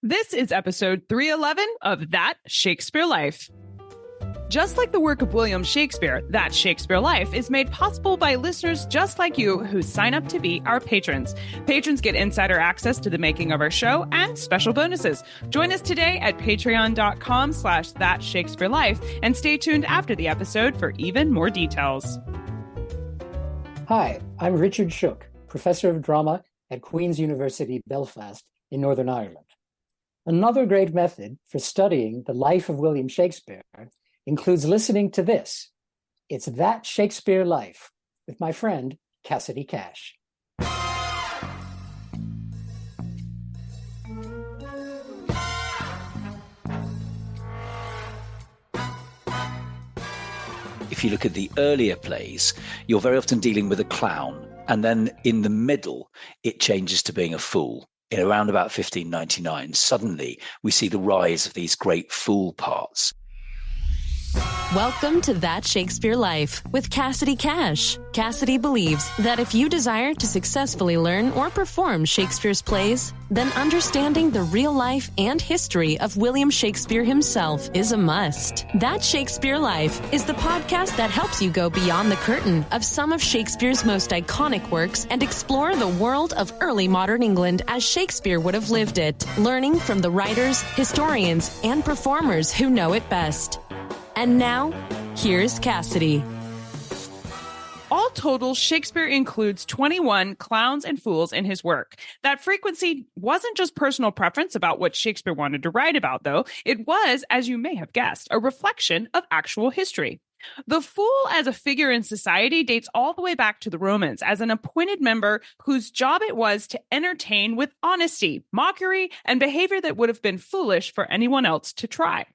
This is episode 311 of That Shakespeare Life. Just like the work of William Shakespeare, That Shakespeare Life is made possible by listeners just like you who sign up to be our patrons. Patrons get insider access to the making of our show and special bonuses. Join us today at patreon.com/thatshakespearelife and stay tuned after the episode for even more details. Hi, I'm Richard Shook, Professor of Drama at Queen's University, Belfast in Northern Ireland. Another great method for studying the life of William Shakespeare includes listening to this. It's That Shakespeare Life with my friend, Cassidy Cash. If you look at the earlier plays, you're very often dealing with a clown. And then in the middle, it changes to being a fool. In around about 1599, suddenly we see the rise of these great fool parts. Welcome to That Shakespeare Life with Cassidy Cash. Cassidy believes that if you desire to successfully learn or perform Shakespeare's plays, then understanding the real life and history of William Shakespeare himself is a must. That Shakespeare Life is the podcast that helps you go beyond the curtain of some of Shakespeare's most iconic works and explore the world of early modern England as Shakespeare would have lived it, learning from the writers, historians, and performers who know it best. And now, here's Cassidy. All total, Shakespeare includes 21 clowns and fools in his work. That frequency wasn't just personal preference about what Shakespeare wanted to write about, though. It was, as you may have guessed, a reflection of actual history. The fool as a figure in society dates all the way back to the Romans as an appointed member whose job it was to entertain with honesty, mockery, and behavior that would have been foolish for anyone else to try.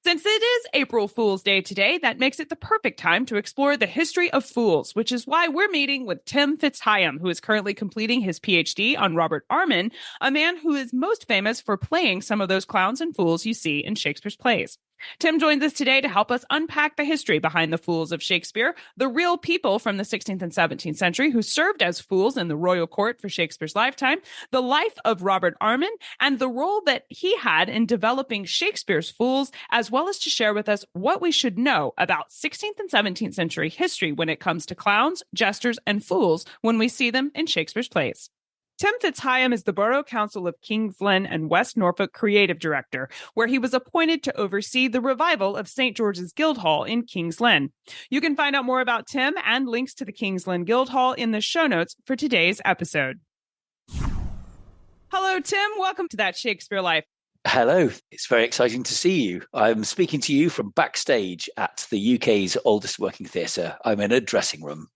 Since it is April Fool's Day today, that makes it the perfect time to explore the history of fools, which is why we're meeting with TimFitzhigham, who is currently completing his PhD on Robert Armin, a man who is most famous for playing some of those clowns and fools you see in Shakespeare's plays. Tim joins us today to help us unpack the history behind the fools of Shakespeare, the real people from the 16th and 17th century who served as fools in the royal court for Shakespeare's lifetime, the life of Robert Armin, and the role that he had in developing Shakespeare's fools, as well as to share with us what we should know about 16th and 17th century history when it comes to clowns, jesters, and fools when we see them in Shakespeare's plays. TimFitzhigham is the Borough Council of King's Lynn and West Norfolk Creative Director, where he was appointed to oversee the revival of St. George's Guildhall in King's Lynn. You can find out more about Tim and links to the King's Lynn Guildhall in the show notes for today's episode. Hello, Tim. Welcome to That Shakespeare Life. Hello, it's very exciting to see you. I'm speaking to you from backstage at the UK's oldest working theatre. I'm in a dressing room.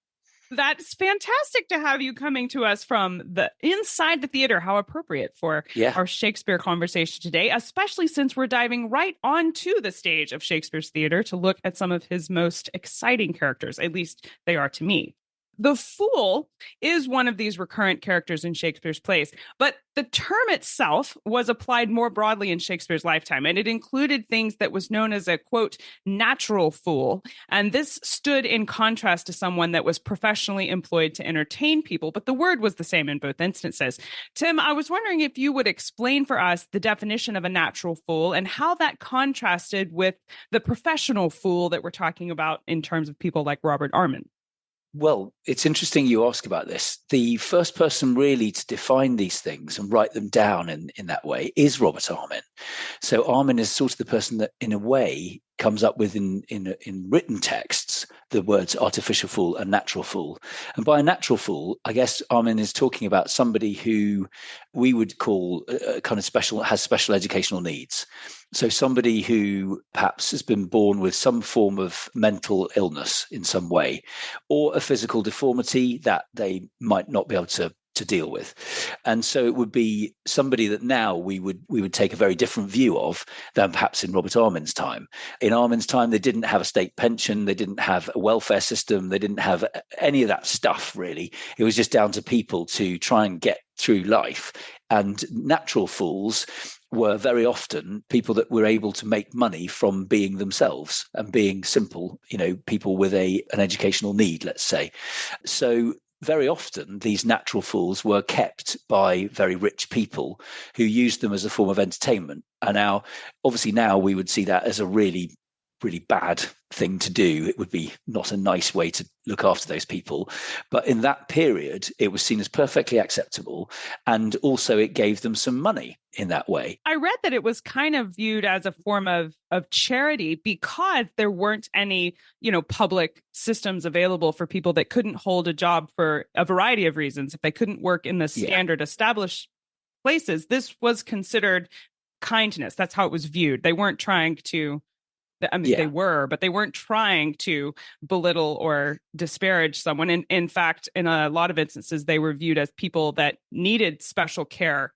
That's fantastic to have you coming to us from the inside the theater. How appropriate for our Shakespeare conversation today, especially since we're diving right onto the stage of Shakespeare's theater to look at some of his most exciting characters. At least they are to me. The fool is one of these recurrent characters in Shakespeare's plays, but the term itself was applied more broadly in Shakespeare's lifetime, and it included things that was known as a, quote, natural fool. And this stood in contrast to someone that was professionally employed to entertain people, but the word was the same in both instances. Tim, I was wondering if you would explain for us the definition of a natural fool and how that contrasted with the professional fool that we're talking about in terms of people like Robert Armin. Well, it's interesting you ask about this. The first person really to define these things and write them down in that way is Robert Armin. So Armin is sort of the person that, in a way, comes up with in written texts the words artificial fool and natural fool. And by a natural fool, I guess Armin is talking about somebody who we would call kind of has special educational needs. So somebody who perhaps has been born with some form of mental illness in some way, or a physical deformity that they might not be able to deal with. And so it would be somebody that now we would take a very different view of than perhaps in Robert Armin's time. In Armin's time, they didn't have a state pension, they didn't have a welfare system, they didn't have any of that stuff, really. It was just down to people to try and get through life. And natural fools were very often people that were able to make money from being themselves and being simple, people with an educational need, let's say. So very often these natural fools were kept by very rich people who used them as a form of entertainment. And now we would see that as a really, really bad thing to do. It would be not a nice way to look after those people. But in that period, it was seen as perfectly acceptable. And also it gave them some money in that way. I read that it was kind of viewed as a form of charity because there weren't any, public systems available for people that couldn't hold a job for a variety of reasons. If they couldn't work in the standard established places, this was considered kindness. That's how it was viewed. They weren't trying to they were, but they weren't trying to belittle or disparage someone. In fact, in a lot of instances, they were viewed as people that needed special care.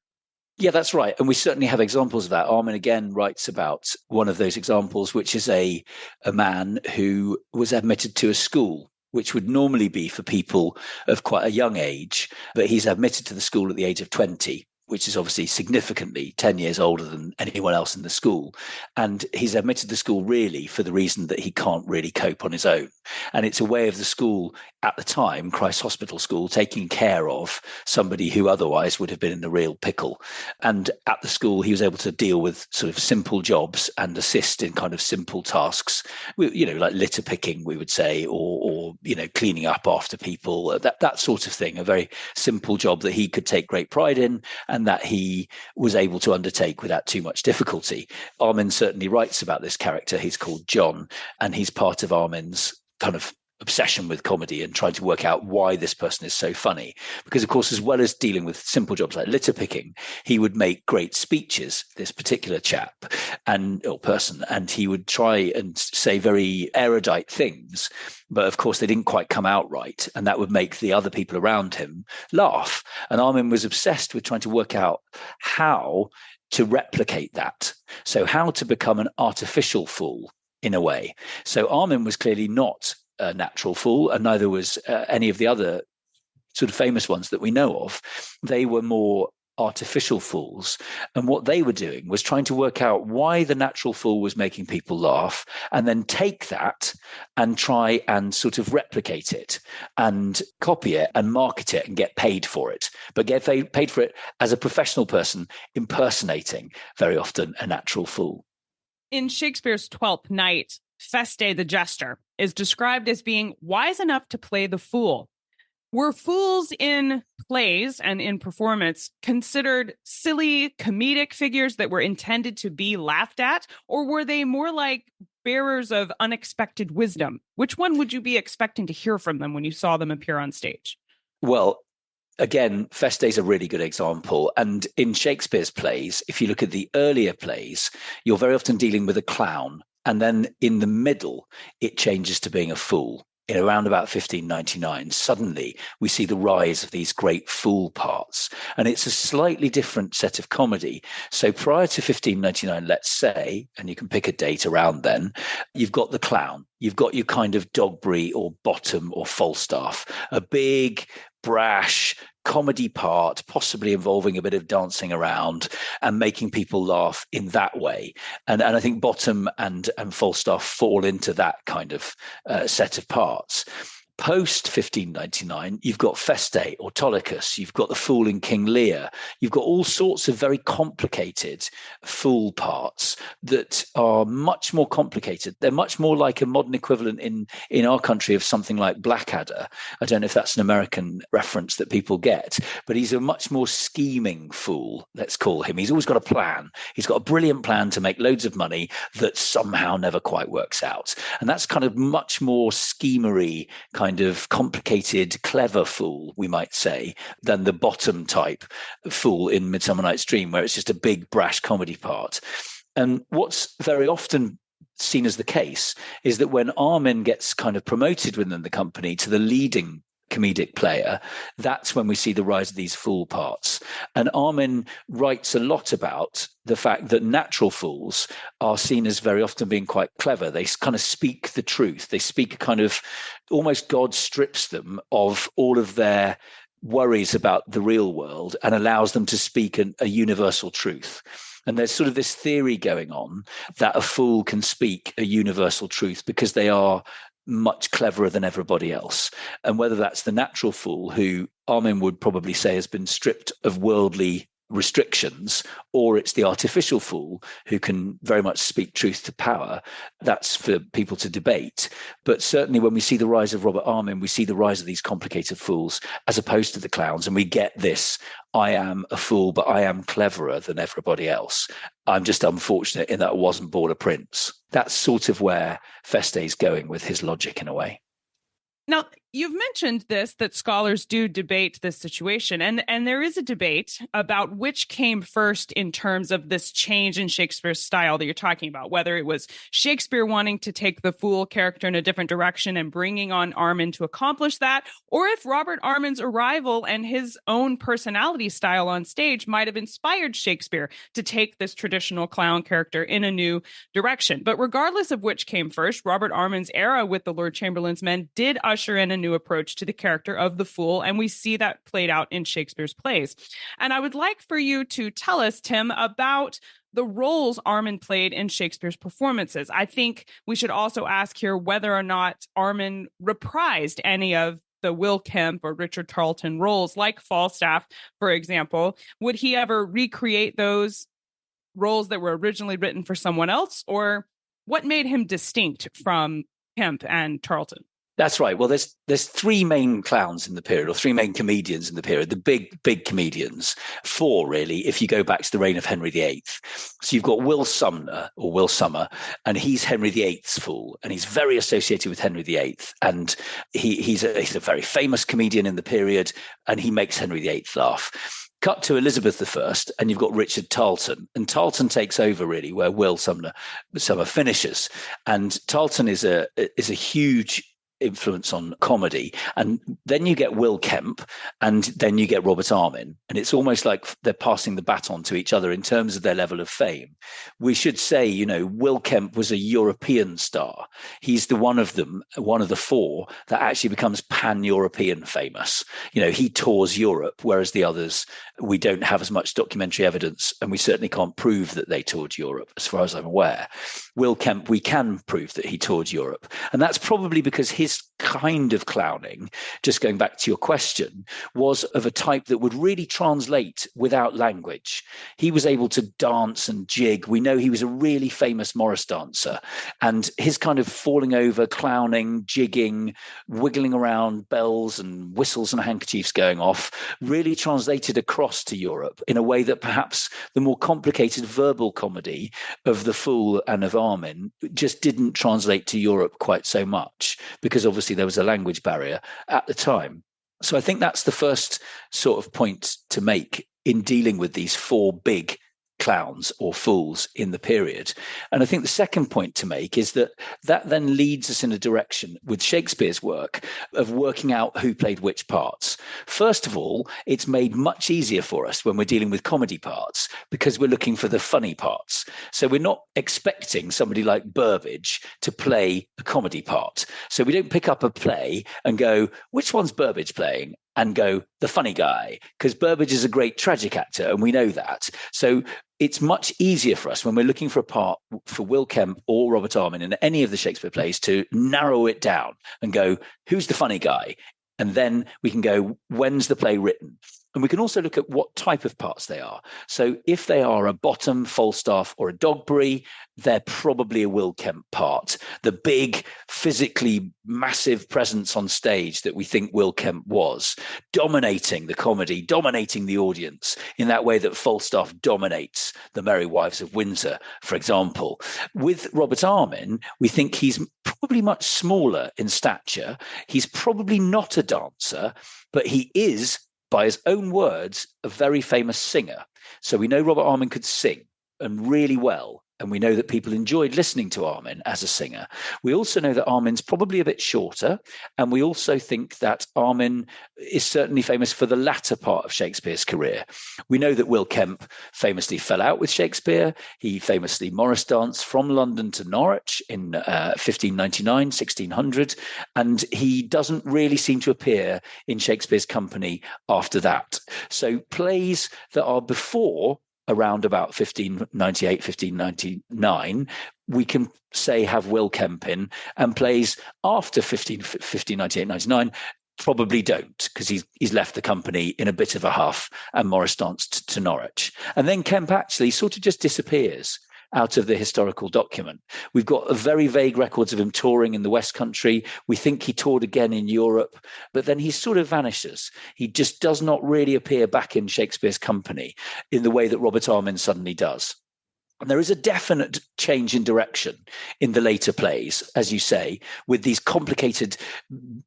Yeah, that's right. And we certainly have examples of that. Armin again writes about one of those examples, which is a man who was admitted to a school, which would normally be for people of quite a young age, but he's admitted to the school at the age of 20. Which is obviously significantly 10 years older than anyone else in the school. And he's admitted to school really for the reason that he can't really cope on his own. And it's a way of the school at the time, Christ Hospital School, taking care of somebody who otherwise would have been in the real pickle. And at the school, he was able to deal with sort of simple jobs and assist in kind of simple tasks, like litter picking, we would say, or cleaning up after people, that sort of thing, a very simple job that he could take great pride in and that he was able to undertake without too much difficulty. Armin certainly writes about this character. He's called John, and he's part of Armin's kind of obsession with comedy and trying to work out why this person is so funny. Because, of course, as well as dealing with simple jobs like litter picking, he would make great speeches, this particular chap or person, and he would try and say very erudite things. But, of course, they didn't quite come out right, and that would make the other people around him laugh. And Armin was obsessed with trying to work out how to replicate that. So how to become an artificial fool, in a way. So Armin was clearly not a natural fool, and neither was any of the other sort of famous ones that we know of. They were more artificial fools. And what they were doing was trying to work out why the natural fool was making people laugh, and then take that and try and sort of replicate it and copy it and market it and get paid for it. But get paid for it as a professional person impersonating very often a natural fool. In Shakespeare's Twelfth Night, Feste the jester is described as being wise enough to play the fool. Were fools in plays and in performance considered silly comedic figures that were intended to be laughed at, or were they more like bearers of unexpected wisdom? Which one would you be expecting to hear from them when you saw them appear on stage? Well, again, Feste is a really good example. And in Shakespeare's plays, if you look at the earlier plays, you're very often dealing with a clown. And then in the middle, it changes to being a fool. In around about 1599, suddenly we see the rise of these great fool parts. And it's a slightly different set of comedy. So prior to 1599, let's say, and you can pick a date around then, you've got the clown. You've got your kind of Dogberry or Bottom or Falstaff, a big, brash comedy part, possibly involving a bit of dancing around and making people laugh in that way. And I think Bottom and Falstaff fall into that kind of set of parts. Post 1599, you've got Feste, Autolycus, you've got the Fool in King Lear, you've got all sorts of very complicated fool parts that are much more complicated. They're much more like a modern equivalent in our country of something like Blackadder. I don't know if that's an American reference that people get, but he's a much more scheming fool, let's call him. He's always got a plan. He's got a brilliant plan to make loads of money that somehow never quite works out. And that's kind of much more schemery, kind of complicated, clever fool, we might say, than the Bottom type fool in Midsummer Night's Dream, where it's just a big, brash comedy part. And what's very often seen as the case is that when Armin gets kind of promoted within the company to the leading comedic player, that's when we see the rise of these fool parts. And Armin writes a lot about the fact that natural fools are seen as very often being quite clever. They kind of speak the truth. They speak a kind of, almost God strips them of all of their worries about the real world and allows them to speak a universal truth. And there's sort of this theory going on that a fool can speak a universal truth because they are much cleverer than everybody else. And whether that's the natural fool, who Armin would probably say has been stripped of worldly restrictions, or it's the artificial fool who can very much speak truth to power, that's for people to debate. But certainly when we see the rise of Robert Armin, we see the rise of these complicated fools as opposed to the clowns, and we get this, I am a fool, but I am cleverer than everybody else. I'm just unfortunate in that I wasn't born a prince. That's sort of where Feste's going with his logic in a way. Now, you've mentioned this, that scholars do debate this situation, and there is a debate about which came first in terms of this change in Shakespeare's style that you're talking about, whether it was Shakespeare wanting to take the fool character in a different direction and bringing on Armin to accomplish that, or if Robert Armin's arrival and his own personality style on stage might have inspired Shakespeare to take this traditional clown character in a new direction. But regardless of which came first, Robert Armin's era with the Lord Chamberlain's Men did usher in a new approach to the character of the fool, and we see that played out in Shakespeare's plays. And I would like for you to tell us, Tim, about the roles Armin played in Shakespeare's performances. I think we should also ask here whether or not Armin reprised any of the Will Kemp or Richard Tarleton roles, like Falstaff, for example. Would he ever recreate those roles that were originally written for someone else, or what made him distinct from Kemp and Tarleton? That's right. Well, there's three main clowns in the period, or three main comedians in the period, the big comedians, four really, if you go back to the reign of Henry VIII. So you've got Will Sumner, and he's Henry VIII's fool, and he's very associated with Henry VIII. And he's a very famous comedian in the period, and he makes Henry VIII laugh. Cut to Elizabeth I, and you've got Richard Tarleton. And Tarleton takes over really where Will Sumner finishes. And Tarleton is a huge influence on comedy. And then you get Will Kemp, and then you get Robert Armin. And it's almost like they're passing the baton to each other in terms of their level of fame. We should say, Will Kemp was a European star. He's the one of the four that actually becomes pan-European famous. He tours Europe, whereas the others, we don't have as much documentary evidence, and we certainly can't prove that they toured Europe, as far as I'm aware. Will Kemp, we can prove that he toured Europe. And that's probably because his kind of clowning, just going back to your question, was of a type that would really translate without language. He was able to dance and jig. We know he was a really famous Morris dancer, and his kind of falling over, clowning, jigging, wiggling around, bells and whistles and handkerchiefs going off, really translated across to Europe in a way that perhaps the more complicated verbal comedy of The Fool and of Armin just didn't translate to Europe quite so much, because obviously there was a language barrier at the time. So I think that's the first sort of point to make in dealing with these four big clowns or fools in the period. And I think the second point to make is that then leads us in a direction with Shakespeare's work of working out who played which parts. First of all, it's made much easier for us when we're dealing with comedy parts, because we're looking for the funny parts. So we're not expecting somebody like Burbage to play a comedy part. So we don't pick up a play and go, which one's Burbage playing? And go, the funny guy, because Burbage is a great tragic actor, and we know that. So it's much easier for us when we're looking for a part for Will Kemp or Robert Armin in any of the Shakespeare plays to narrow it down and go, who's the funny guy? And then we can go, when's the play written? And we can also look at what type of parts they are. So if they are a Bottom, Falstaff, or a Dogberry, they're probably a Will Kemp part. The big, physically massive presence on stage that we think Will Kemp was, dominating the comedy, dominating the audience in that way that Falstaff dominates The Merry Wives of Windsor, for example. With Robert Armin, we think he's probably much smaller in stature. He's probably not a dancer, but he is, by his own words, a very famous singer. So we know Robert Armin could sing, and really well. And we know that people enjoyed listening to Armin as a singer. We also know that Armin's probably a bit shorter. And we also think that Armin is certainly famous for the latter part of Shakespeare's career. We know that Will Kemp famously fell out with Shakespeare. He famously Morris danced from London to Norwich in 1599, 1600. And he doesn't really seem to appear in Shakespeare's company after that. So plays that are before around about 1598, 1599, we can say have Will Kemp in, and plays after 1598, 99 probably don't, because he's left the company in a bit of a huff and Morris danced to Norwich. And then Kemp actually sort of just disappears out of the historical document. We've got a very vague records of him touring in the West Country. We think he toured again in Europe, but then he sort of vanishes. He just does not really appear back in Shakespeare's company in the way that Robert Armin suddenly does. And there is a definite change in direction in the later plays, as you say, with these complicated,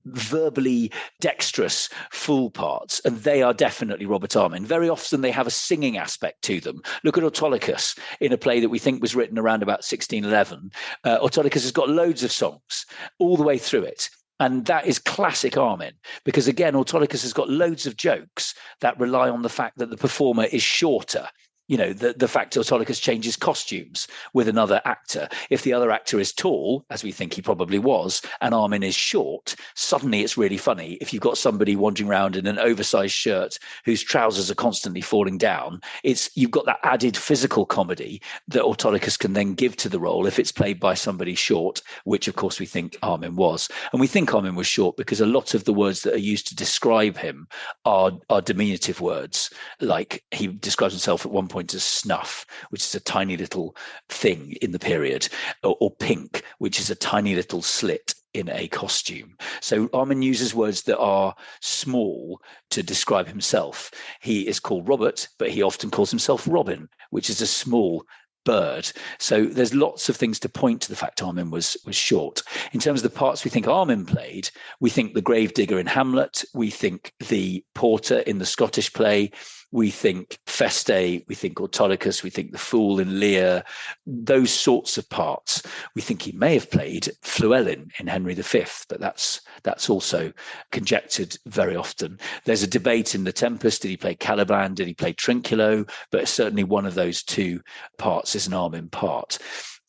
verbally dexterous fool parts. And they are definitely Robert Armin. Very often they have a singing aspect to them. Look at Autolycus in a play that we think was written around about 1611. Autolycus has got loads of songs all the way through it. And that is classic Armin, because again, Autolycus has got loads of jokes that rely on the fact that the performer is shorter. You know, the fact Autolycus changes costumes with another actor. If the other actor is tall, as we think he probably was, and Armin is short, suddenly it's really funny. If you've got somebody wandering around in an oversized shirt whose trousers are constantly falling down, you've got that added physical comedy that Autolycus can then give to the role if it's played by somebody short, which of course we think Armin was. And we think Armin was short because a lot of the words that are used to describe him are diminutive words. Like he describes himself at one point as snuff, which is a tiny little thing in the period, or pink, which is a tiny little slit in a costume. So Armin uses words that are small to describe himself. He is called Robert, but he often calls himself Robin, which is a small bird. So there's lots of things to point to the fact Armin was short. In terms of the parts we think Armin played, we think the gravedigger in Hamlet, we think the porter in the Scottish play, we think Feste, we think Autolycus, we think the fool in Lear, those sorts of parts. We think he may have played Fluellen in Henry V, but that's also conjectured very often. There's a debate in The Tempest. Did he play Caliban? Did he play Trinculo? But certainly one of those two parts is an Armin part.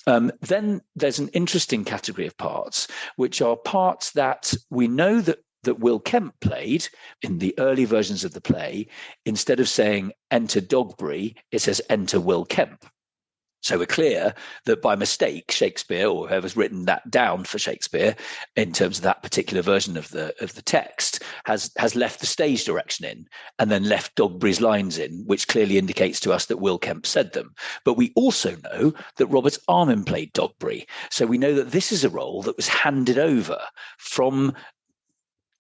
Then there's an interesting category of parts, which are parts that we know that Will Kemp played in the early versions of the play. Instead of saying enter Dogberry, it says enter Will Kemp. So we're clear that by mistake, Shakespeare, or whoever's written that down for Shakespeare in terms of that particular version of the text, has left the stage direction in and then left Dogberry's lines in, which clearly indicates to us that Will Kemp said them. But we also know that Robert Armin played Dogberry. So we know that this is a role that was handed over from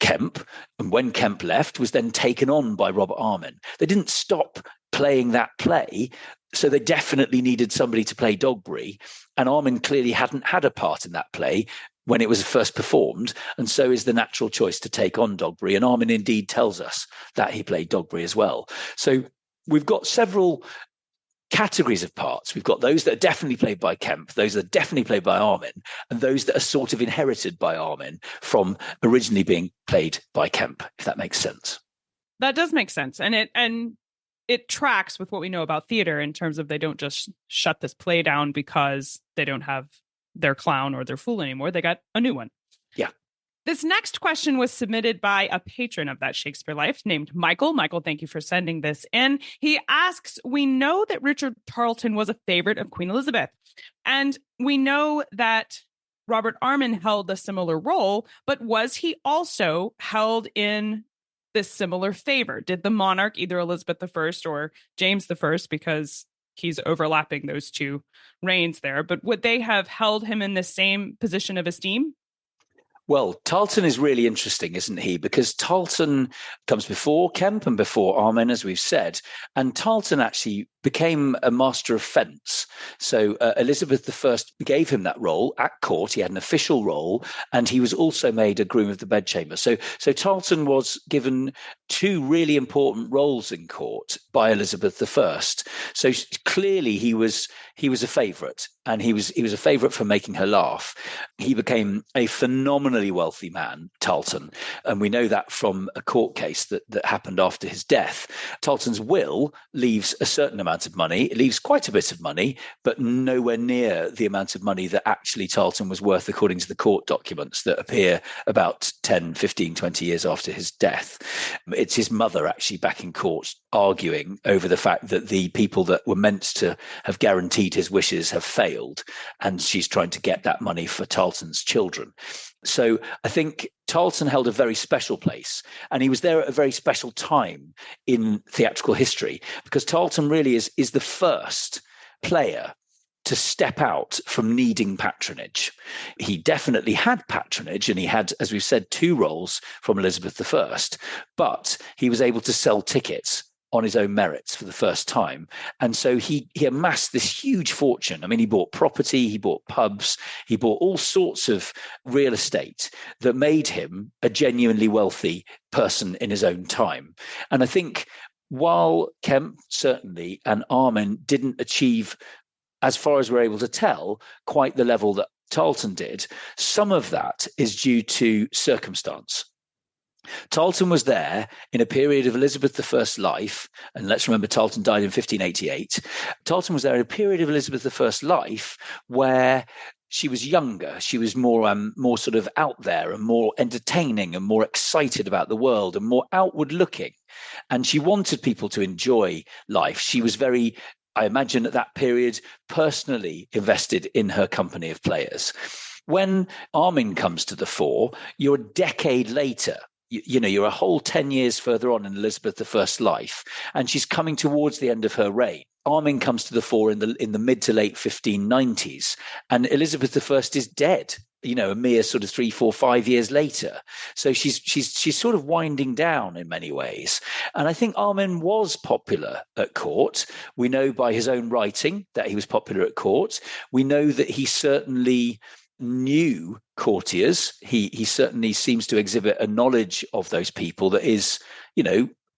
Kemp, and when Kemp left, was then taken on by Robert Armin. They didn't stop playing that play, so they definitely needed somebody to play Dogberry, and Armin clearly hadn't had a part in that play when it was first performed, and so is the natural choice to take on Dogberry, and Armin indeed tells us that he played Dogberry as well. So we've got several categories of parts. We've got those that are definitely played by Kemp, those that are definitely played by Armin, and those that are sort of inherited by Armin from originally being played by Kemp, if that makes sense. That does make sense. And it tracks with what we know about theater in terms of they don't just shut this play down because they don't have their clown or their fool anymore. They got a new one. Yeah. This next question was submitted by a patron of That Shakespeare Life named Michael. Michael, thank you for sending this in. He asks, we know that Richard Tarleton was a favorite of Queen Elizabeth, and we know that Robert Armin held a similar role, but was he also held in this similar favor? Did the monarch, either Elizabeth I or James I, because he's overlapping those two reigns there, but would they have held him in the same position of esteem? Well, Tarleton is really interesting, isn't he? Because Tarleton comes before Kemp and before Armin, as we've said. And Tarleton actually became a master of fence. So Elizabeth I gave him that role at court. He had an official role, and he was also made a groom of the bedchamber. So Tarleton was given two really important roles in court by Elizabeth I. So clearly he was a favourite, and he was a favourite for making her laugh. He became a phenomenally exceptionally wealthy man, Tarleton. And we know that from a court case that happened after his death. Tarleton's will leaves a certain amount of money. It leaves quite a bit of money, but nowhere near the amount of money that actually Tarleton was worth according to the court documents that appear about 10, 15, 20 years after his death. It's his mother actually back in court arguing over the fact that the people that were meant to have guaranteed his wishes have failed, and she's trying to get that money for Tarleton's children. So I think Tarleton held a very special place, and he was there at a very special time in theatrical history, because Tarleton really is the first player to step out from needing patronage. He definitely had patronage, and he had, as we've said, 2 roles from Elizabeth I, but he was able to sell tickets on his own merits for the first time. And so he amassed this huge fortune. I mean, he bought property, he bought pubs, he bought all sorts of real estate that made him a genuinely wealthy person in his own time. And I think while Kemp certainly and Armin didn't achieve, as far as we're able to tell, quite the level that Tarleton did, some of that is due to circumstance. Tarleton was there in a period of Elizabeth I's life, and let's remember Tarleton died in 1588. Tarleton was there in a period of Elizabeth I's life where she was younger, she was more sort of out there and more entertaining and more excited about the world and more outward looking. And she wanted people to enjoy life. She was very, I imagine at that period, personally invested in her company of players. When Armin comes to the fore, you're a decade later. You're a whole 10 years further on in Elizabeth I's life, and she's coming towards the end of her reign. Armin comes to the fore in the mid to late 1590s, and Elizabeth I is dead, a mere sort of 3, 4, 5 years later. So she's sort of winding down in many ways. And I think Armin was popular at court. We know by his own writing that he was popular at court. We know that he certainly knew courtiers. He certainly seems to exhibit a knowledge of those people that is,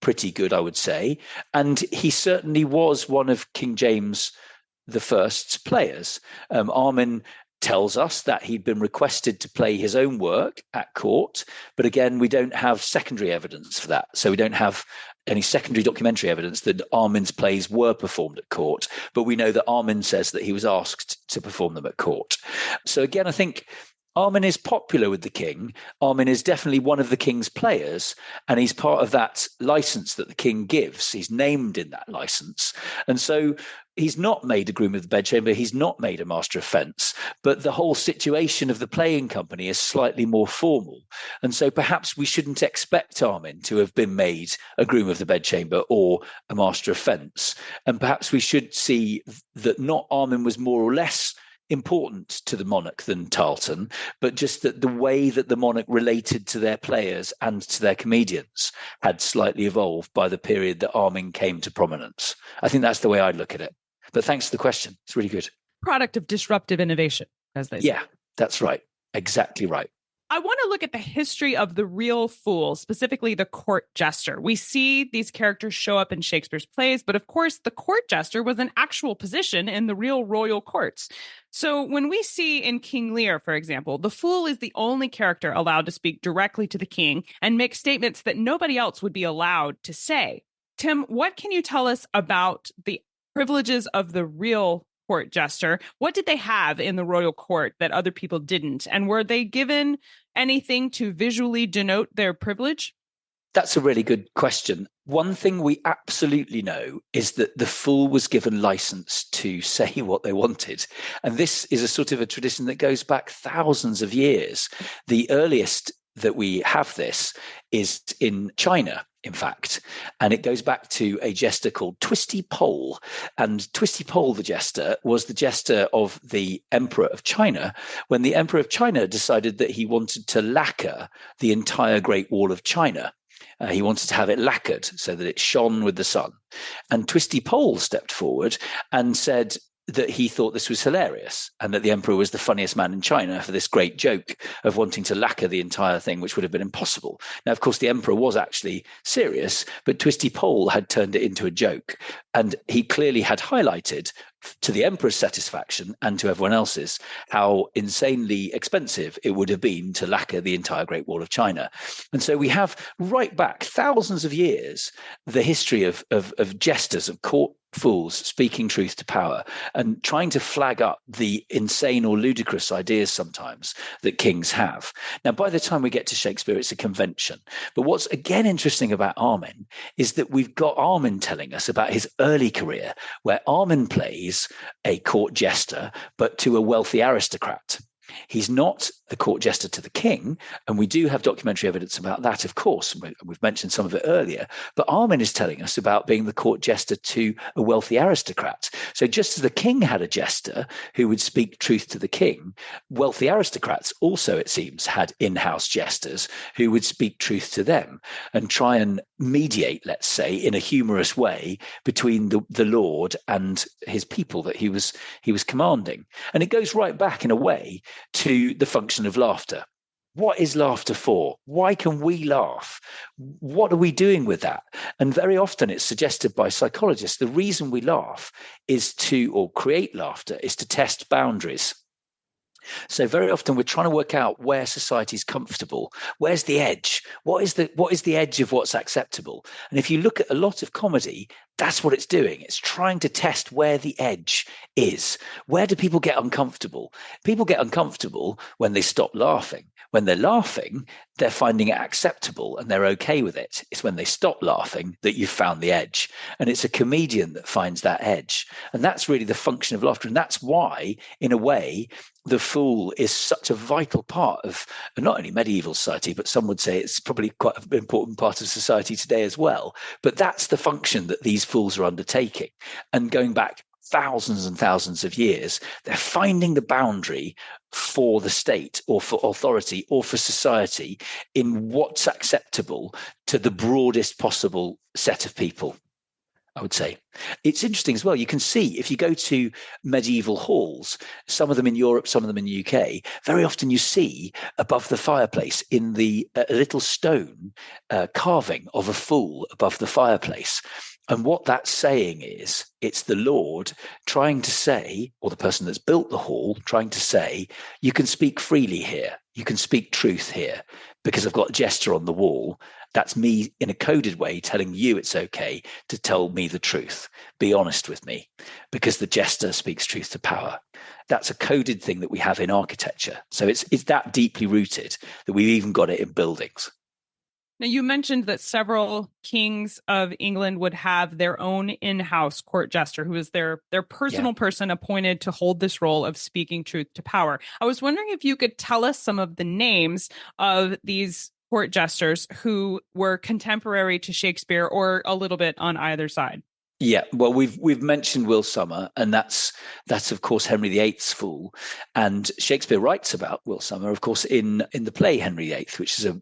pretty good, I would say. And he certainly was one of King James I's players. Armin tells us that he'd been requested to play his own work at court, but again, we don't have secondary evidence for that. So we don't have any secondary documentary evidence that Armin's plays were performed at court, but we know that Armin says that he was asked to perform them at court. So again, I think Armin is popular with the king. Armin is definitely one of the king's players, and he's part of that license that the king gives. He's named in that license. And so he's not made a groom of the bedchamber, he's not made a master of fence, but the whole situation of the playing company is slightly more formal. And so perhaps we shouldn't expect Armin to have been made a groom of the bedchamber or a master of fence. And perhaps we should see that not Armin was more or less important to the monarch than Tarleton, but just that the way that the monarch related to their players and to their comedians had slightly evolved by the period that Armin came to prominence. I think that's the way I'd look at it. But thanks for the question. It's really good. Product of disruptive innovation, as they say. Yeah, that's right. Exactly right. I want to look at the history of the real fool, specifically the court jester. We see these characters show up in Shakespeare's plays, but of course, the court jester was an actual position in the real royal courts. So when we see in King Lear, for example, the fool is the only character allowed to speak directly to the king and make statements that nobody else would be allowed to say. Tim, what can you tell us about the privileges of the real court jester? What did they have in the royal court that other people didn't? And were they given anything to visually denote their privilege? That's a really good question. One thing we absolutely know is that the fool was given license to say what they wanted. And this is a sort of a tradition that goes back thousands of years. The earliest that we have this is in China, in fact, and it goes back to a jester called Twisty Pole. And Twisty Pole, the jester, was the jester of the Emperor of China when the Emperor of China decided that he wanted to lacquer the entire Great Wall of China. He wanted to have it lacquered so that it shone with the sun. And Twisty Pole stepped forward and said that he thought this was hilarious and that the emperor was the funniest man in China for this great joke of wanting to lacquer the entire thing, which would have been impossible. Now, of course, the emperor was actually serious, but Twisty Pole had turned it into a joke. And he clearly had highlighted to the emperor's satisfaction and to everyone else's, how insanely expensive it would have been to lacquer the entire Great Wall of China. And so we have right back thousands of years the history of jesters, of court fools speaking truth to power and trying to flag up the insane or ludicrous ideas sometimes that kings have. Now, by the time we get to Shakespeare, it's a convention. But what's again interesting about Armin is that we've got Armin telling us about his early career, where Armin plays a court jester, but to a wealthy aristocrat. He's not the court jester to the king, and we do have documentary evidence about that, of course. We've mentioned some of it earlier, but Armin is telling us about being the court jester to a wealthy aristocrat. So just as the king had a jester who would speak truth to the king, wealthy aristocrats also, it seems, had in-house jesters who would speak truth to them and try and mediate, let's say, in a humorous way between the lord and his people that he was commanding. And it goes right back in a way to the function of laughter. What is laughter for? Why can we laugh? What are we doing with that? And very often it's suggested by psychologists, the reason we laugh is or create laughter is to test boundaries. So very often we're trying to work out where society is comfortable. Where's the edge? What is the edge of what's acceptable? And if you look at a lot of comedy, that's what it's doing. It's trying to test where the edge is. Where do people get uncomfortable? People get uncomfortable when they stop laughing. When they're laughing, they're finding it acceptable and they're okay with it. It's when they stop laughing that you've found the edge. And it's a comedian that finds that edge. And that's really the function of laughter. And that's why, in a way, the fool is such a vital part of not only medieval society, but some would say it's probably quite an important part of society today as well. But that's the function that these fools are undertaking. And going back thousands and thousands of years, they're finding the boundary for the state or for authority or for society in what's acceptable to the broadest possible set of people, I would say. It's interesting as well. You can see if you go to medieval halls, some of them in Europe, some of them in the UK, very often you see above the fireplace in the little stone carving of a fool above the fireplace. And what that's saying is it's the Lord trying to say, or the person that's built the hall trying to say, you can speak freely here. You can speak truth here because I've got a jester on the wall. That's me in a coded way telling you it's okay to tell me the truth. Be honest with me, because the jester speaks truth to power. That's a coded thing that we have in architecture. So it's that deeply rooted that we've even got it in buildings. Now, you mentioned that several kings of England would have their own in-house court jester, who is their personal person appointed to hold this role of speaking truth to power. I was wondering if you could tell us some of the names of these court jesters who were contemporary to Shakespeare or a little bit on either side. Yeah, well, we've mentioned Will Somer, and that's of course Henry VIII's fool, and Shakespeare writes about Will Somer, of course, in the play Henry VIII, which is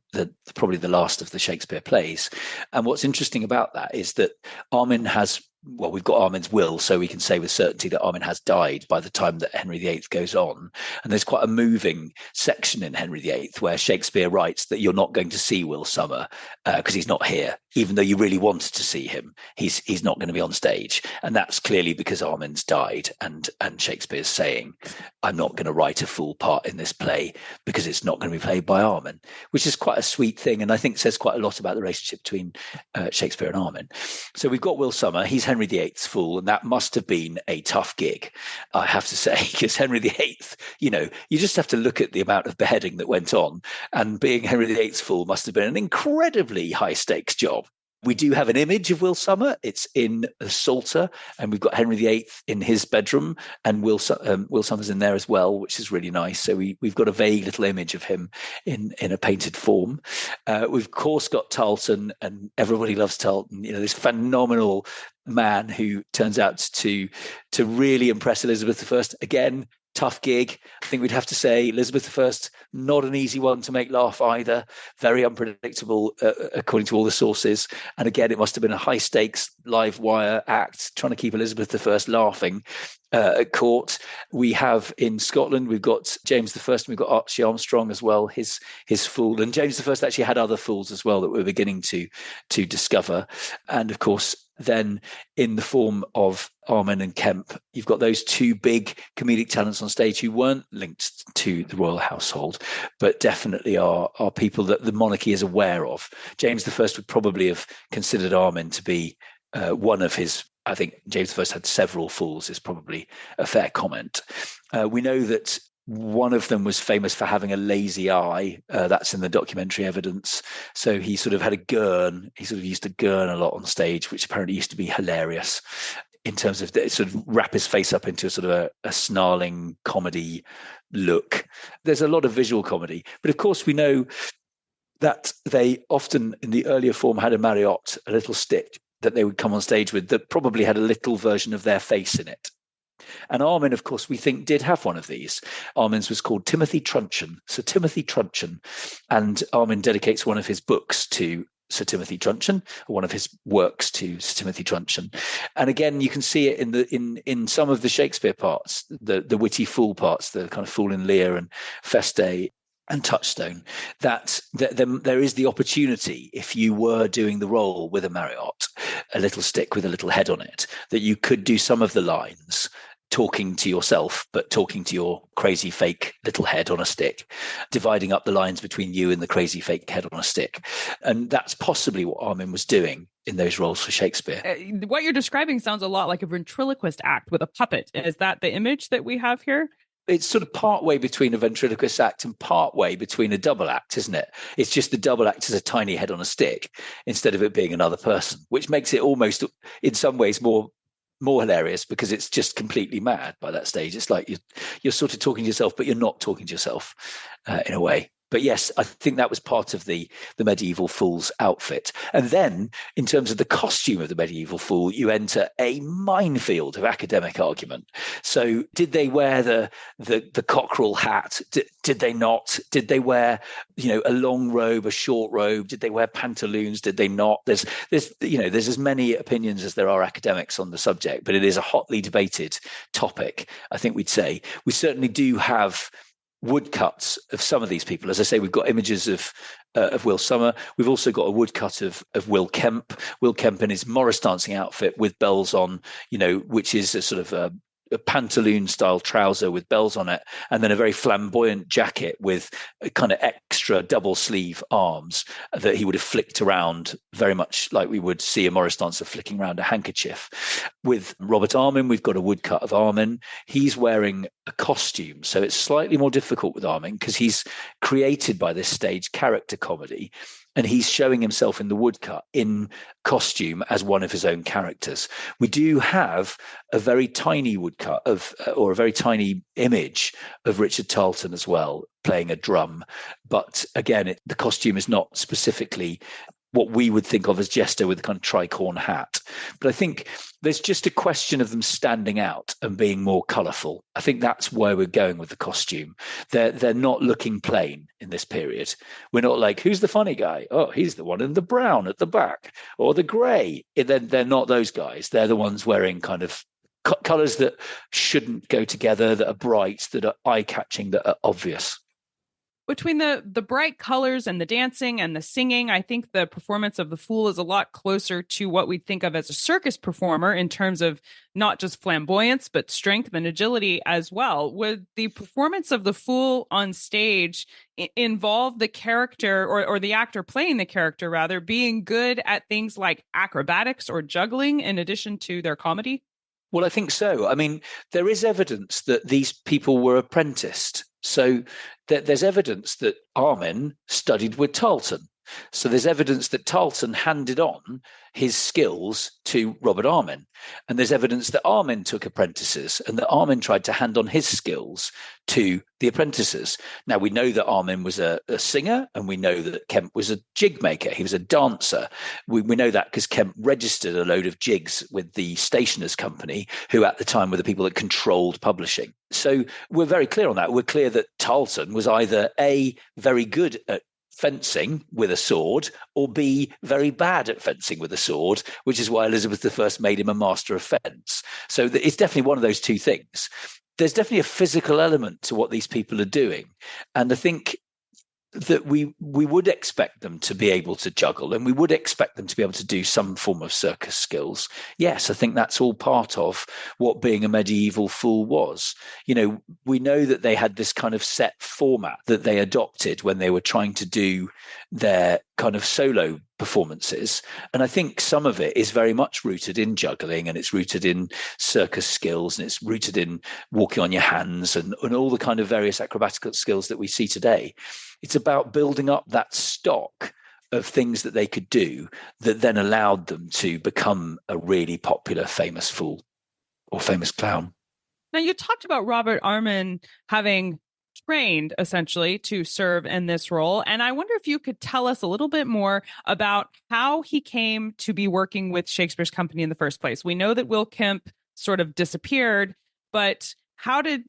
probably the last of the Shakespeare plays. And what's interesting about that is that Armin has. Well, we've got Armin's will, so we can say with certainty that Armin has died by the time that Henry VIII goes on. And there's quite a moving section in Henry VIII where Shakespeare writes that you're not going to see Will Somer because he's not here, even though you really wanted to see him. He's not going to be on stage. And that's clearly because Armin's died. And Shakespeare's saying, I'm not going to write a fool part in this play because it's not going to be played by Armin, which is quite a sweet thing. And I think says quite a lot about the relationship between Shakespeare and Armin. So we've got Will Somer. He's Henry VIII's fool, and that must have been a tough gig, I have to say, because Henry VIII, you just have to look at the amount of beheading that went on, and being Henry VIII's fool must have been an incredibly high-stakes job. We do have an image of Will Somer. It's in a Psalter, and we've got Henry VIII in his bedroom, and Will Somer's in there as well, which is really nice. So we've got a vague little image of him in a painted form. We've of course got Tarleton, and everybody loves Tarleton. This phenomenal man who turns out to really impress Elizabeth I. Again, tough gig. I think we'd have to say Elizabeth I, not an easy one to make laugh either. Very unpredictable, according to all the sources. And again, it must have been a high stakes live wire act trying to keep Elizabeth I laughing at court. We have in Scotland, we've got James I, and we've got Archie Armstrong as well, his fool. And James I actually had other fools as well that we're beginning to discover. And of course, then in the form of Armin and Kemp, you've got those two big comedic talents on stage who weren't linked to the royal household, but definitely are people that the monarchy is aware of. James I would probably have considered Armin to be one of his. I think James I had several fools, is probably a fair comment. We know that one of them was famous for having a lazy eye. That's in the documentary evidence. So he sort of had a gurn. He sort of used to gurn a lot on stage, which apparently used to be hilarious in terms of sort of wrap his face up into a sort of a snarling comedy look. There's a lot of visual comedy. But of course, we know that they often, in the earlier form, had a mariotte, a little stick that they would come on stage with that probably had a little version of their face in it. And Armin, of course, we think did have one of these. Armin's was called Timothy Truncheon. Sir Timothy Truncheon. And Armin dedicates one of his books to Sir Timothy Truncheon, or one of his works to Sir Timothy Truncheon. And again, you can see it in some of the Shakespeare parts, the witty fool parts, the kind of Fool in Lear and Feste and Touchstone, that there is the opportunity, if you were doing the role with a mariotte, a little stick with a little head on it, that you could do some of the lines talking to yourself, but talking to your crazy fake little head on a stick, dividing up the lines between you and the crazy fake head on a stick. And that's possibly what Armin was doing in those roles for Shakespeare. What you're describing sounds a lot like a ventriloquist act with a puppet. Is that the image that we have here? It's sort of part way between a ventriloquist act and part way between a double act, isn't it? It's just the double act is a tiny head on a stick instead of it being another person, which makes it almost, in some ways, more hilarious because it's just completely mad by that stage. It's like you're sort of talking to yourself, but you're not talking to yourself in a way. But yes, I think that was part of the medieval fool's outfit. And then in terms of the costume of the medieval fool, you enter a minefield of academic argument. So did they wear the cockerel hat? Did they not? Did they wear, a long robe, a short robe? Did they wear pantaloons? Did they not? There's as many opinions as there are academics on the subject, but it is a hotly debated topic, I think we'd say. We certainly do have woodcuts of some of these people. As I say, we've got images of Will Summer. We've also got a woodcut of Will Kemp. Will Kemp in his Morris dancing outfit with bells on, which is a sort of a pantaloon style trouser with bells on it, and then a very flamboyant jacket with a kind of extra double sleeve arms that he would have flicked around, very much like we would see a Morris dancer flicking around a handkerchief. With Robert Armin, we've got a woodcut of Armin. He's wearing a costume, so it's slightly more difficult with Armin because he's created by this stage character comedy. And he's showing himself in the woodcut in costume as one of his own characters. We do have a very tiny woodcut or a very tiny image of Richard Tarleton as well, playing a drum. But again, the costume is not specifically what we would think of as jester with a kind of tricorn hat. But I think there's just a question of them standing out and being more colourful. I think that's where we're going with the costume. They're not looking plain in this period. We're not like, who's the funny guy? Oh, he's the one in the brown at the back or the grey. They're not those guys. They're the ones wearing kind of colours that shouldn't go together, that are bright, that are eye-catching, that are obvious. Between the bright colors and the dancing and the singing, I think the performance of the Fool is a lot closer to what we think of as a circus performer in terms of not just flamboyance, but strength and agility as well. Would the performance of the Fool on stage involve the character or the actor playing the character, rather, being good at things like acrobatics or juggling in addition to their comedy? Well, I think so. I mean, there is evidence that these people were apprenticed. So there's evidence that Armin studied with Tarleton. So there's evidence that Tarleton handed on his skills to Robert Armin. And there's evidence that Armin took apprentices and that Armin tried to hand on his skills to the apprentices. Now, we know that Armin was a singer, and we know that Kemp was a jig maker. He was a dancer. We know that because Kemp registered a load of jigs with the Stationers' Company, who at the time were the people that controlled publishing. So we're very clear on that. We're clear that Tarleton was either A, very good at fencing with a sword, or B, very bad at fencing with a sword, which is why Elizabeth I made him a master of fence. So it's definitely one of those two things. There's definitely a physical element to what these people are doing. And I think that we would expect them to be able to juggle, and we would expect them to be able to do some form of circus skills. Yes, I think that's all part of what being a medieval fool was. We know that they had this kind of set format that they adopted when they were trying to do their kind of solo performances. And I think some of it is very much rooted in juggling, and it's rooted in circus skills, and it's rooted in walking on your hands and all the kind of various acrobatical skills that we see today. It's about building up that stock of things that they could do that then allowed them to become a really popular, famous fool or famous clown. Now, you talked about Robert Armin having trained essentially to serve in this role. And I wonder if you could tell us a little bit more about how he came to be working with Shakespeare's company in the first place. We know that Will Kemp sort of disappeared, but how did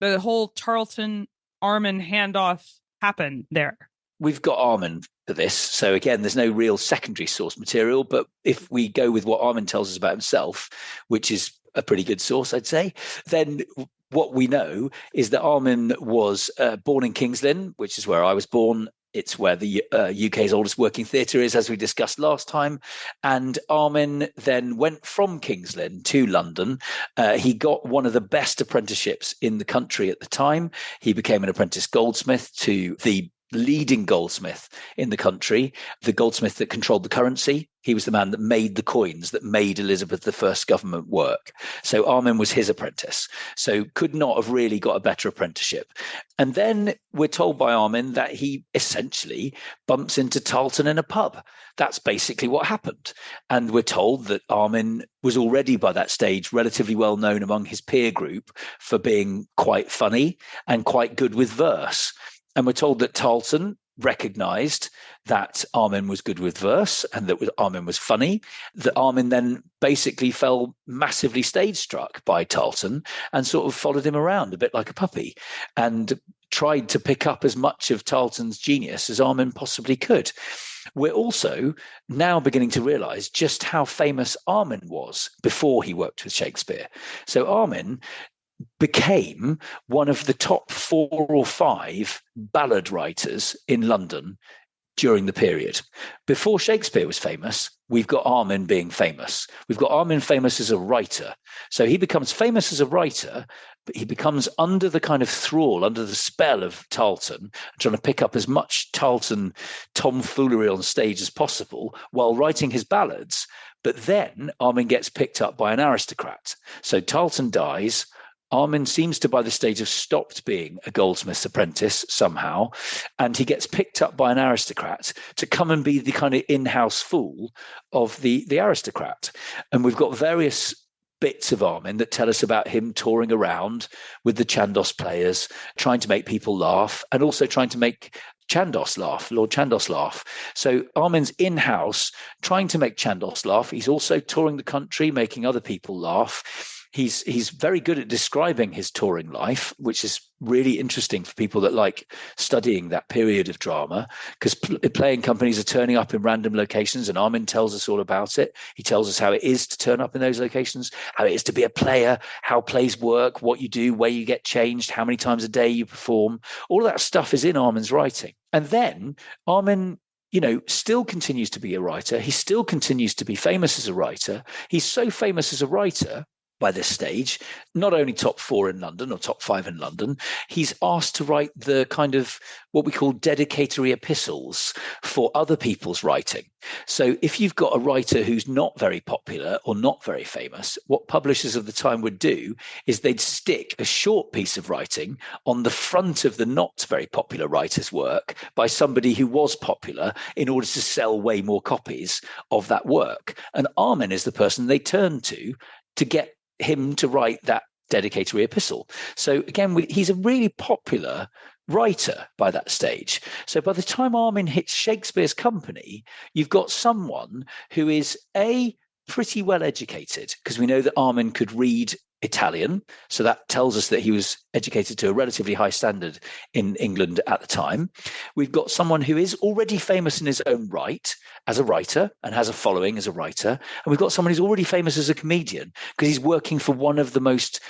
the whole Tarleton-Armin handoff happen there? We've got Armin for this. So again, there's no real secondary source material, but if we go with what Armin tells us about himself, which is a pretty good source, I'd say, then what we know is that Armin was born in King's Lynn, which is where I was born. It's where the UK's oldest working theatre is, as we discussed last time. And Armin then went from King's Lynn to London. He got one of the best apprenticeships in the country at the time. He became an apprentice goldsmith to the leading goldsmith in the country, the goldsmith that controlled the currency. He was the man that made the coins that made Elizabeth I's government work. So Armin was his apprentice. So could not have really got a better apprenticeship. And then we're told by Armin that he essentially bumps into Tarleton in a pub. That's basically what happened. And we're told that Armin was already by that stage relatively well known among his peer group for being quite funny and quite good with verse. And we're told that Tarleton recognized that Armin was good with verse and that Armin was funny, that Armin then basically fell massively stage struck by Tarleton and sort of followed him around a bit like a puppy and tried to pick up as much of Tarleton's genius as Armin possibly could. We're also now beginning to realize just how famous Armin was before he worked with Shakespeare. So Armin became one of the top 4 or 5 ballad writers in London during the period. Before Shakespeare was famous, we've got Armin being famous. We've got Armin famous as a writer. So he becomes famous as a writer, but he becomes under the kind of thrall, under the spell of Tarleton, trying to pick up as much Tarleton tomfoolery on stage as possible while writing his ballads. But then Armin gets picked up by an aristocrat. So Tarleton dies. Armin seems to, by this stage, have stopped being a goldsmith's apprentice somehow, and he gets picked up by an aristocrat to come and be the kind of in-house fool of the aristocrat. And we've got various bits of Armin that tell us about him touring around with the Chandos players, trying to make people laugh, and also trying to make Chandos laugh, Lord Chandos laugh. So Armin's in-house trying to make Chandos laugh. He's also touring the country, making other people laugh. He's very good at describing his touring life, which is really interesting for people that like studying that period of drama, because playing companies are turning up in random locations, and Armin tells us all about it. He tells us how it is to turn up in those locations, how it is to be a player, how plays work, what you do, where you get changed, how many times a day you perform. All of that stuff is in Armin's writing. And then Armin, still continues to be a writer. He still continues to be famous as a writer. He's so famous as a writer by this stage, not only top 4 in London or top 5 in London, he's asked to write the kind of what we call dedicatory epistles for other people's writing. So if you've got a writer who's not very popular or not very famous, what publishers of the time would do is they'd stick a short piece of writing on the front of the not very popular writer's work by somebody who was popular in order to sell way more copies of that work. And Armin is the person they turn to get him to write that dedicatory epistle. So again, he's a really popular writer by that stage. So by the time Armin hits Shakespeare's company, you've got someone who is pretty well educated, because we know that Armin could read Italian. So that tells us that he was educated to a relatively high standard in England at the time. We've got someone who is already famous in his own right as a writer and has a following as a writer. And we've got someone who's already famous as a comedian because he's working for one of the most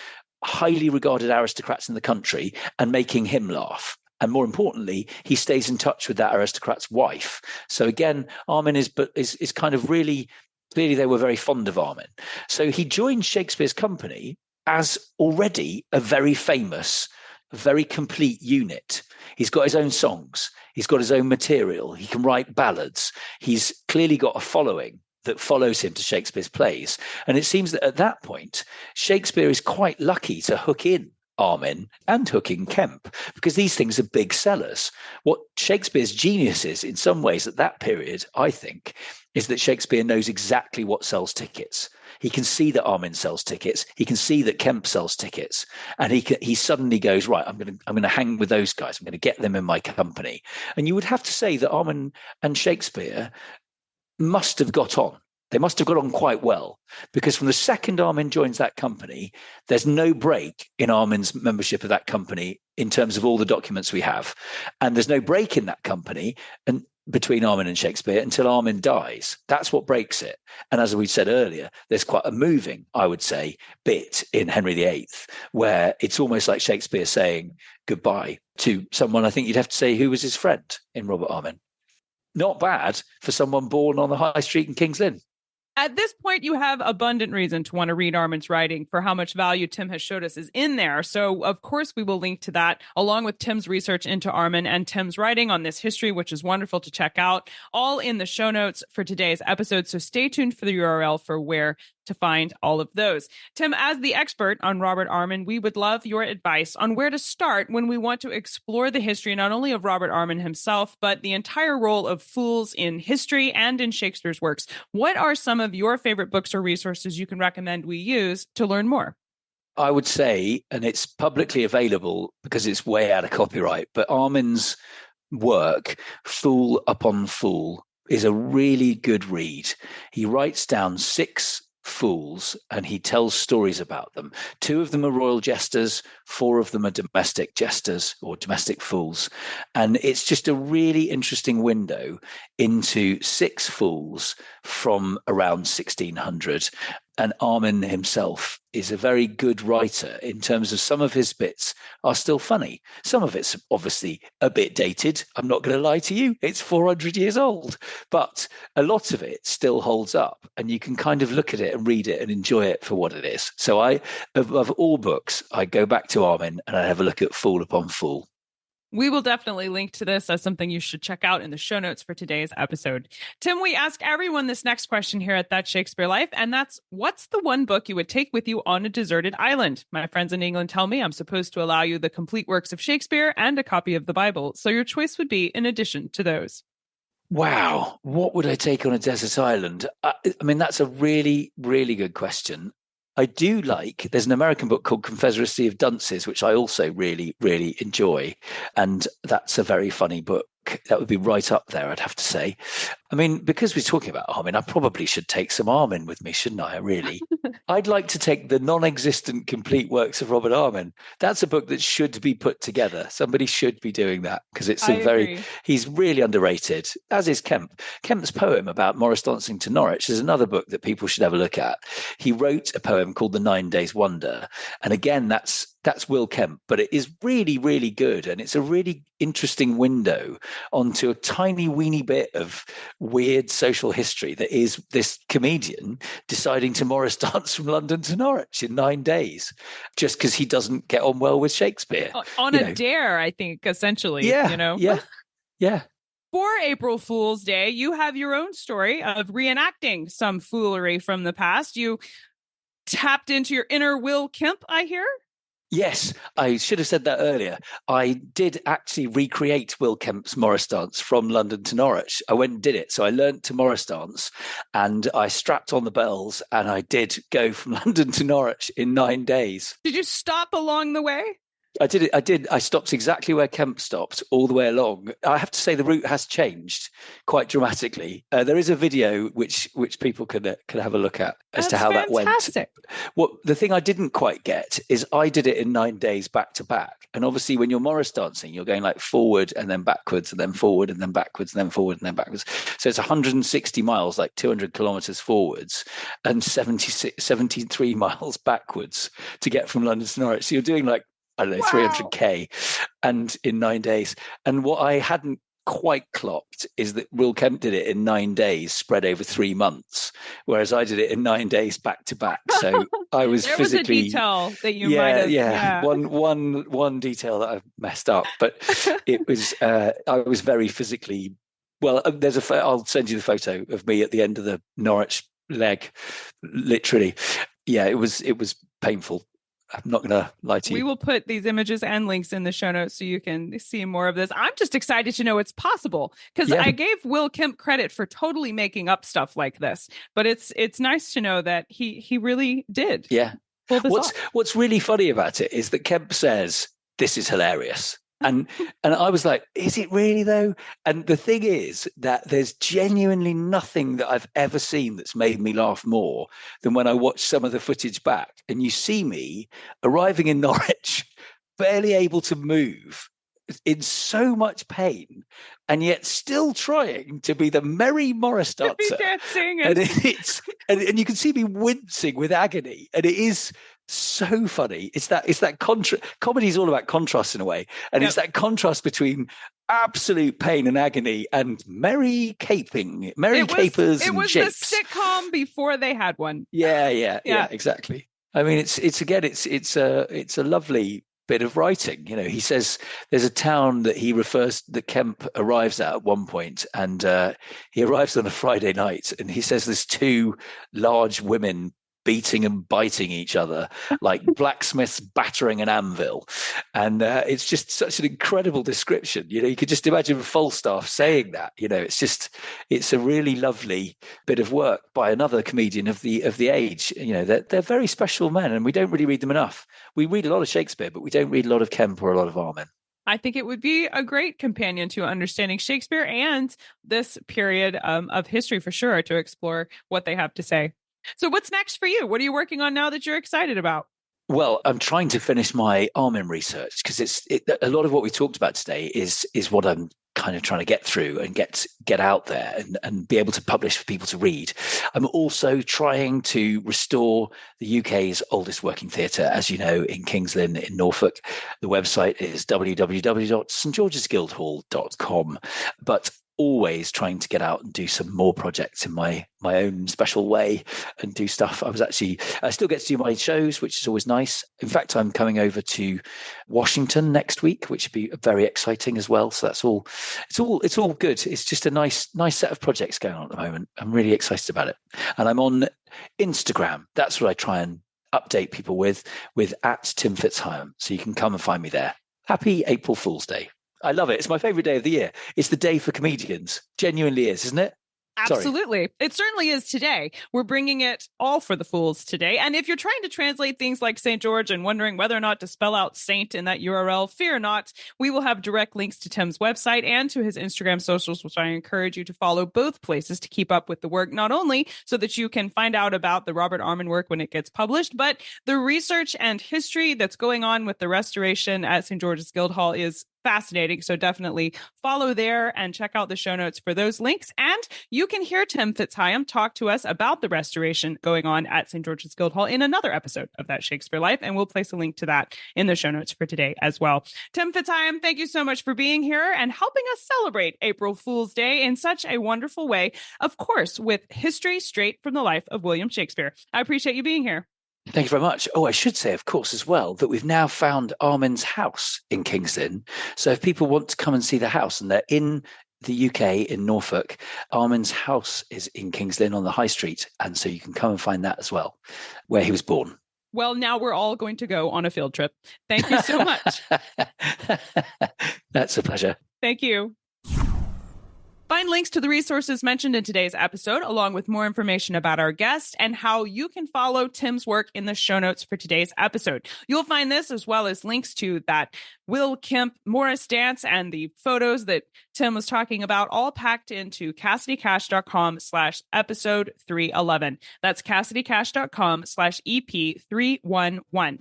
highly regarded aristocrats in the country and making him laugh. And more importantly, he stays in touch with that aristocrat's wife. So again, Armin is kind of really, clearly they were very fond of Armin. So he joined Shakespeare's company as already a very famous, very complete unit. He's got his own songs. He's got his own material. He can write ballads. He's clearly got a following that follows him to Shakespeare's plays. And it seems that at that point, Shakespeare is quite lucky to hook in Armin and hook in Kemp, because these things are big sellers. What Shakespeare's genius is in some ways at that period, I think, is that Shakespeare knows exactly what sells tickets. He can see that Armin sells tickets. He can see that Kemp sells tickets, and he suddenly goes, right, I'm going to hang with those guys. I'm going to get them in my company. And you would have to say that Armin and Shakespeare must have got on. They must have got on quite well, because from the second Armin joins that company, there's no break in Armin's membership of that company in terms of all the documents we have. And there's no break in that company and between Armin and Shakespeare until Armin dies. That's what breaks it. And as we said earlier, there's quite a moving, I would say, bit in Henry VIII, where it's almost like Shakespeare saying goodbye to someone, I think you'd have to say, who was his friend in Robert Armin. Not bad for someone born on the High Street in King's Lynn. At this point, you have abundant reason to want to read Armin's writing for how much value Tim has showed us is in there. So, of course, we will link to that along with Tim's research into Armin and Tim's writing on this history, which is wonderful to check out, all in the show notes for today's episode. So stay tuned for the URL for where to find all of those. Tim, as the expert on Robert Armin, we would love your advice on where to start when we want to explore the history not only of Robert Armin himself, but the entire role of fools in history and in Shakespeare's works. What are some of your favorite books or resources you can recommend we use to learn more? I would say, and it's publicly available because it's way out of copyright, but Armin's work, Fool Upon Fool, is a really good read. He writes down 6 fools and he tells stories about them. 2 of them are royal jesters, 4 of them are domestic jesters or domestic fools. And it's just a really interesting window into 6 fools from around 1600. And Armin himself is a very good writer in terms of some of his bits are still funny. Some of it's obviously a bit dated. I'm not going to lie to you. It's 400 years old, but a lot of it still holds up and you can kind of look at it and read it and enjoy it for what it is. So of all books, I go back to Armin and I have a look at Fool Upon Fool. We will definitely link to this as something you should check out in the show notes for today's episode. Tim, we ask everyone this next question here at That Shakespeare Life, and that's, what's the one book you would take with you on a deserted island? My friends in England tell me I'm supposed to allow you the complete works of Shakespeare and a copy of the Bible, so your choice would be in addition to those. Wow, what would I take on a desert island? I mean, that's a really, really good question. I do there's an American book called Confederacy of Dunces, which I also really, really enjoy. And that's a very funny book. That would be right up there, I'd have to say. I mean, because we're talking about Armin, I probably should take some Armin with me, shouldn't I? Really? I'd like to take the non-existent complete works of Robert Armin. That's a book that should be put together. Somebody should be doing that because it's he's really underrated, as is Kemp. Kemp's poem about Morris dancing to Norwich is another book that people should have a look at. He wrote a poem called The 9 Days Wonder. And again, that's Will Kemp, but it is really, really good. And it's a really interesting window onto a tiny weeny bit of weird social history that is this comedian deciding to Morris dance from London to Norwich in 9 days just because he doesn't get on well with Shakespeare. On a dare, I think, essentially. Yeah. For April Fool's Day, you have your own story of reenacting some foolery from the past. You tapped into your inner Will Kemp, I hear? Yes, I should have said that earlier. I did actually recreate Will Kemp's Morris dance from London to Norwich. I went and did it. So I learned to Morris dance and I strapped on the bells and I did go from London to Norwich in 9 days. Did you stop along the way? I did. I stopped exactly where Kemp stopped all the way along. I have to say the route has changed quite dramatically. There is a video which people can have a look at as to how that went. What the thing I didn't quite get is I did it in 9 days back to back. And obviously when you're Morris dancing, you're going like forward and then backwards and then forward and then backwards and then forward and then backwards. So it's 160 miles, like 200 kilometers forwards and 73 miles backwards to get from London to Norwich. So you're doing like I don't know, Wow. 300K, and in 9 days. And what I hadn't quite clocked is that Will Kemp did it in 9 days, spread over 3 months, whereas I did it in 9 days back to back. So I was there physically was a detail that you might have. Yeah. One detail that I've messed up, but it was I was very physically. Well, I'll send you the photo of me at the end of the Norwich leg. Literally, yeah, it was painful. I'm not going to lie to you. We will put these images and links in the show notes so you can see more of this. I'm just excited to know it's possible because I gave Will Kemp credit for totally making up stuff like this, but it's nice to know that he really did. Yeah. Pull this off. What's really funny about it is that Kemp says this is hilarious. And I was like, is it really though? And the thing is that there's genuinely nothing that I've ever seen that's made me laugh more than when I watch some of the footage back and you see me arriving in Norwich, barely able to move, in so much pain, and yet still trying to be the merry Morris dancer. Dancing and you can see me wincing with agony, and it is so funny. It's that comedy is all about contrast in a way, and it's that contrast between absolute pain and agony and merry capers it was japes. The sitcom before they had one. Yeah, exactly. I mean, it's a lovely bit of writing. You know, he says there's a town that Kemp arrives at one point, and he arrives on a Friday night, and he says there's two large women beating and biting each other like blacksmiths battering an anvil, and it's just such an incredible description. You know, you could just imagine Falstaff saying that. You know, it's a really lovely bit of work by another comedian of the age. You know, they're very special men, and we don't really read them enough. We read a lot of Shakespeare, but we don't read a lot of Kemp or a lot of Armin. I think it would be a great companion to understanding Shakespeare and this period of history for sure, to explore what they have to say. So what's next for you? What are you working on now that you're excited about? Well, I'm trying to finish my Armin research because a lot of what we talked about today is what I'm kind of trying to get through and get out there and be able to publish for people to read. I'm also trying to restore the UK's oldest working theatre, as you know, in King's Lynn in Norfolk. The website is www.stgeorgesguildhall.com. But always trying to get out and do some more projects in my own special way and do stuff. I still get to do my shows, which is always nice. In fact, I'm coming over to Washington next week, which would be very exciting as well. So that's all. It's all good. It's just a nice set of projects going on at the moment. I'm really excited about it, and I'm on Instagram. That's what I try and update people with @TimFitzhigham. So you can come and find me there. Happy April Fool's Day. I love it. It's my favorite day of the year. It's the day for comedians. Genuinely is, isn't it? Absolutely. Sorry. It certainly is today. We're bringing it all for the fools today. And if you're trying to translate things like St. George and wondering whether or not to spell out Saint in that URL, fear not. We will have direct links to Tim's website and to his Instagram socials, which I encourage you to follow both places to keep up with the work, not only so that you can find out about the Robert Armin work when it gets published, but the research and history that's going on with the restoration at St. George's Guildhall is fascinating. So definitely follow there and check out the show notes for those links. And you can hear Tim Fitzhigham talk to us about the restoration going on at St. George's Guildhall in another episode of That Shakespeare Life. And we'll place a link to that in the show notes for today as well. Tim Fitzhigham, thank you so much for being here and helping us celebrate April Fool's Day in such a wonderful way. Of course, with history straight from the life of William Shakespeare. I appreciate you being here. Thank you very much. Oh, I should say, of course, as well, that we've now found Armin's house in King's Lynn. So if people want to come and see the house and they're in the UK, in Norfolk, Armin's house is in King's Lynn on the High Street. And so you can come and find that as well, where he was born. Well, now we're all going to go on a field trip. Thank you so much. That's a pleasure. Thank you. Find links to the resources mentioned in today's episode, along with more information about our guest and how you can follow Tim's work in the show notes for today's episode. You'll find this as well as links to that Will Kemp Morris dance and the photos that Tim was talking about, all packed into CassidyCash.com/episode 311. That's CassidyCash.com/EP311.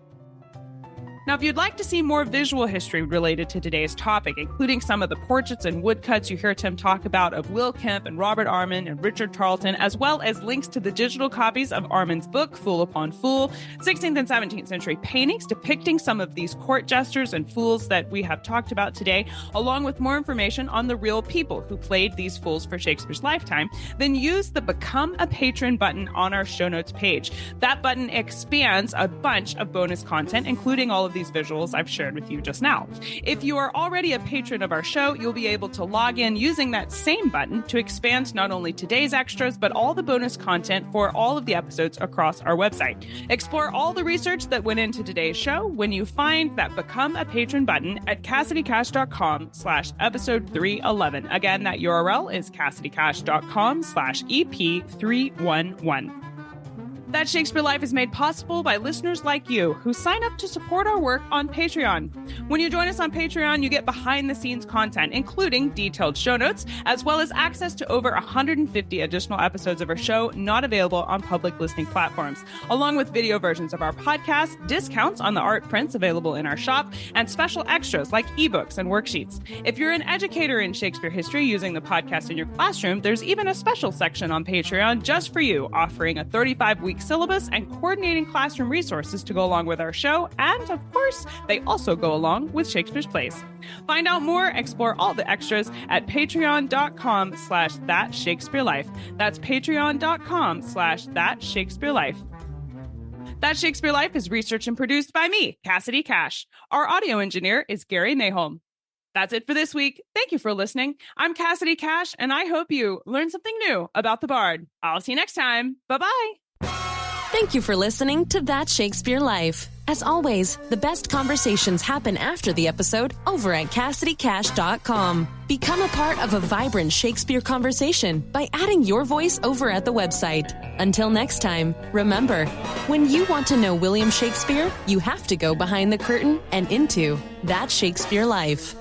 Now, if you'd like to see more visual history related to today's topic, including some of the portraits and woodcuts you hear Tim talk about of Will Kemp and Robert Armin and Richard Tarleton, as well as links to the digital copies of Armin's book, Fool Upon Fool, 16th and 17th century paintings depicting some of these court jesters and fools that we have talked about today, along with more information on the real people who played these fools for Shakespeare's lifetime, then use the Become a Patron button on our show notes page. That button expands a bunch of bonus content, including all of these visuals I've shared with you just now. If you are already a patron of our show, you'll be able to log in using that same button to expand not only today's extras, but all the bonus content for all of the episodes across our website. Explore all the research that went into today's show when you find that Become a Patron button at CassidyCash.com/episode 311. Again, that URL is CassidyCash.com/EP311. That Shakespeare Life is made possible by listeners like you who sign up to support our work on Patreon. When you join us on Patreon, you get behind-the-scenes content, including detailed show notes, as well as access to over 150 additional episodes of our show not available on public listening platforms, along with video versions of our podcast, discounts on the art prints available in our shop, and special extras like ebooks and worksheets. If you're an educator in Shakespeare history using the podcast in your classroom, there's even a special section on Patreon just for you, offering a 35-week syllabus and coordinating classroom resources to go along with our show, and of course they also go along with Shakespeare's plays. Find out more, explore all the extras at patreon.com/thatshakespearelife. That's patreon.com/thatshakespearelife. That Shakespeare Life is researched and produced by me, Cassidy Cash. Our audio engineer is Gary Mayholm. That's it for this week. Thank you for listening. I'm Cassidy Cash, and I hope you learned something new about the Bard. I'll see you next time. Bye-bye. Thank you for listening to That Shakespeare Life. As always, the best conversations happen after the episode over at CassidyCash.com. Become a part of a vibrant Shakespeare conversation by adding your voice over at the website. Until next time, remember, when you want to know William Shakespeare, you have to go behind the curtain and into That Shakespeare Life.